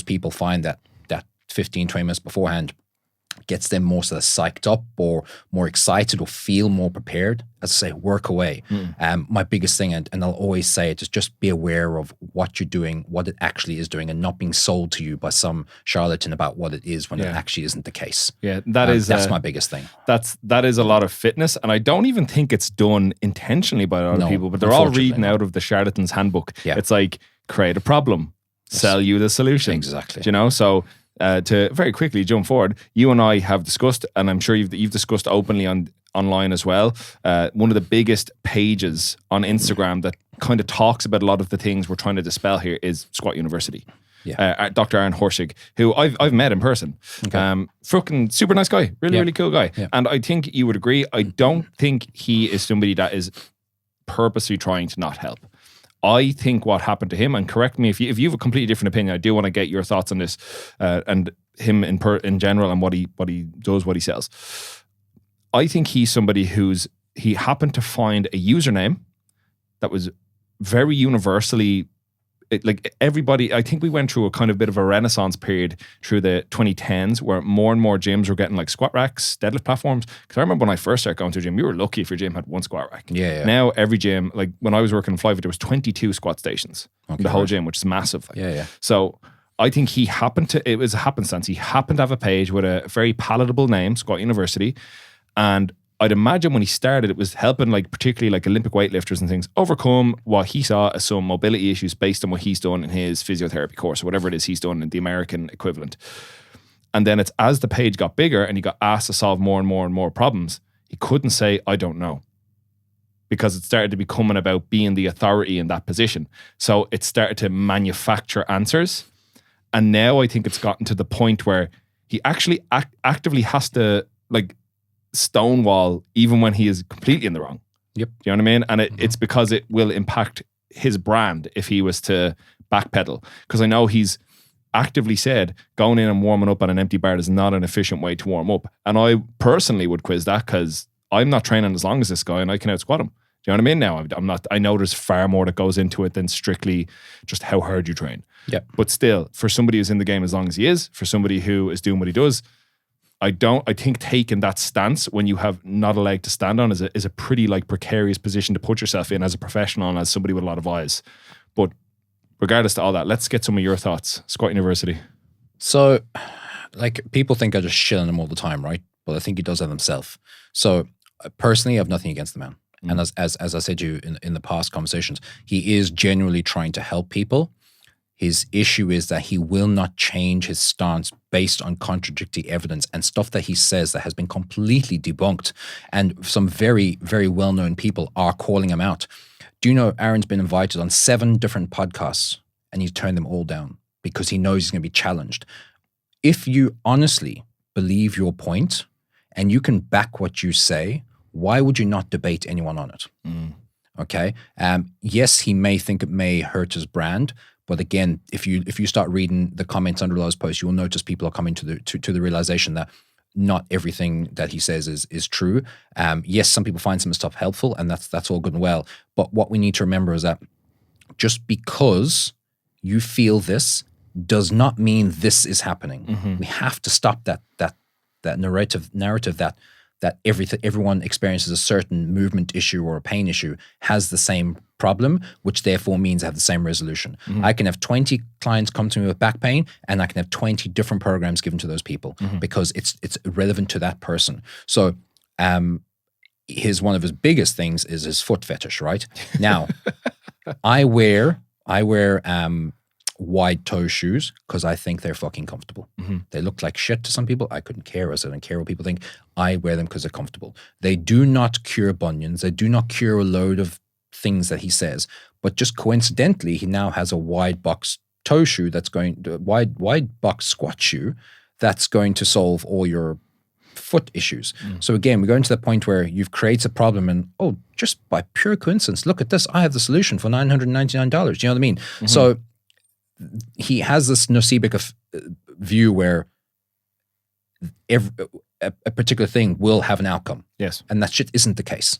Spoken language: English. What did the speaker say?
people find that 15, 20 minutes beforehand gets them more sort of psyched up or more excited or feel more prepared. As I say, work away. My biggest thing, and I'll always say it, is just be aware of what you're doing, what it actually is doing, and not being sold to you by some charlatan about what it is when it actually isn't the case. Yeah, that's my biggest thing. That is a lot of fitness, and I don't even think it's done intentionally by a lot of people, but they're all reading out of the charlatan's handbook. Yeah. It's like, create a problem, sell you the solution. Exactly. Do you know? So to very quickly jump forward, you and I have discussed, and I'm sure you've discussed openly online as well, one of the biggest pages on Instagram that kind of talks about a lot of the things we're trying to dispel here is Squat University. Yeah. Dr. Aaron Horschig, who I've met in person. Okay. Fucking super nice guy, really cool guy. Yeah. And I think you would agree, I don't think he is somebody that is purposely trying to not help. I think what happened to him, and correct me if you have a completely different opinion, I do want to get your thoughts on this, and him in general, and what he does, what he sells. I think he's somebody he happened to find a username that was very universally, like everybody, I think we went through a kind of bit of a renaissance period through the 2010s where more and more gyms were getting like squat racks, deadlift platforms. Because I remember when I first started going to a gym, you were lucky if your gym had one squat rack. Yeah. Now every gym, like when I was working in Flyfit, there was 22 squat stations in the whole gym, which is massive. Like. So I think it was a happenstance. He happened to have a page with a very palatable name, Squat University. And I'd imagine when he started, it was helping like particularly like Olympic weightlifters and things overcome what he saw as some mobility issues based on what he's done in his physiotherapy course or whatever it is he's done in the American equivalent. And then it's as the page got bigger and he got asked to solve more and more and more problems, he couldn't say, I don't know. Because it started to becoming about being the authority in that position. So it started to manufacture answers. And now I think it's gotten to the point where he actually actively has to like stonewall even when he is completely in the wrong. Yep. Do you know what I mean? And it's because it will impact his brand if he was to backpedal. Because I know he's actively said going in and warming up on an empty bar is not an efficient way to warm up. And I personally would quiz that because I'm not training as long as this guy and I can out squat him. Do you know what I mean? Now I'm not. I know there's far more that goes into it than strictly just how hard you train. Yeah. But still, for somebody who's in the game as long as he is, for somebody who is doing what he does, I think taking that stance when you have not a leg to stand on is a pretty like precarious position to put yourself in as a professional and as somebody with a lot of eyes. But regardless of all that, let's get some of your thoughts. Squat University. So, like, people think I just shit on him all the time, right? But I think he does that himself. So, personally, I have nothing against the man. And as I said to you in the past conversations, he is genuinely trying to help people. His issue is that he will not change his stance based on contradictory evidence and stuff that he says that has been completely debunked. And some very, very well-known people are calling him out. Do you know Aaron's been invited on 7 different podcasts and he's turned them all down because he knows he's going to be challenged. If you honestly believe your point and you can back what you say, why would you not debate anyone on it? Okay. Yes, he may think it may hurt his brand. But again, if you start reading the comments under those posts, you will notice people are coming to the realization that not everything that he says is true. Yes, some people find some stuff helpful, and that's all good and well. But what we need to remember is that just because you feel this does not mean this is happening. We have to stop that narrative that everyone experiences a certain movement issue or a pain issue has the same problem, which therefore means have the same resolution. I can have 20 clients come to me with back pain and I can have 20 different programs given to those people because it's relevant to that person. So one of his biggest things is his foot fetish, right? Now, I wear wide toe shoes because I think they're fucking comfortable. They look like shit to some people. I couldn't care. I don't care what people think. I wear them because they're comfortable. They do not cure bunions. They do not cure a load of things that he says. But just coincidentally, he now has a wide box toe shoe wide box squat shoe that's going to solve all your foot issues. So again, we're going to the point where you've created a problem and, just by pure coincidence, look at this. I have the solution for $999. Do you know what I mean? So he has this nocibic view where a particular thing will have an outcome. Yes. And that shit isn't the case.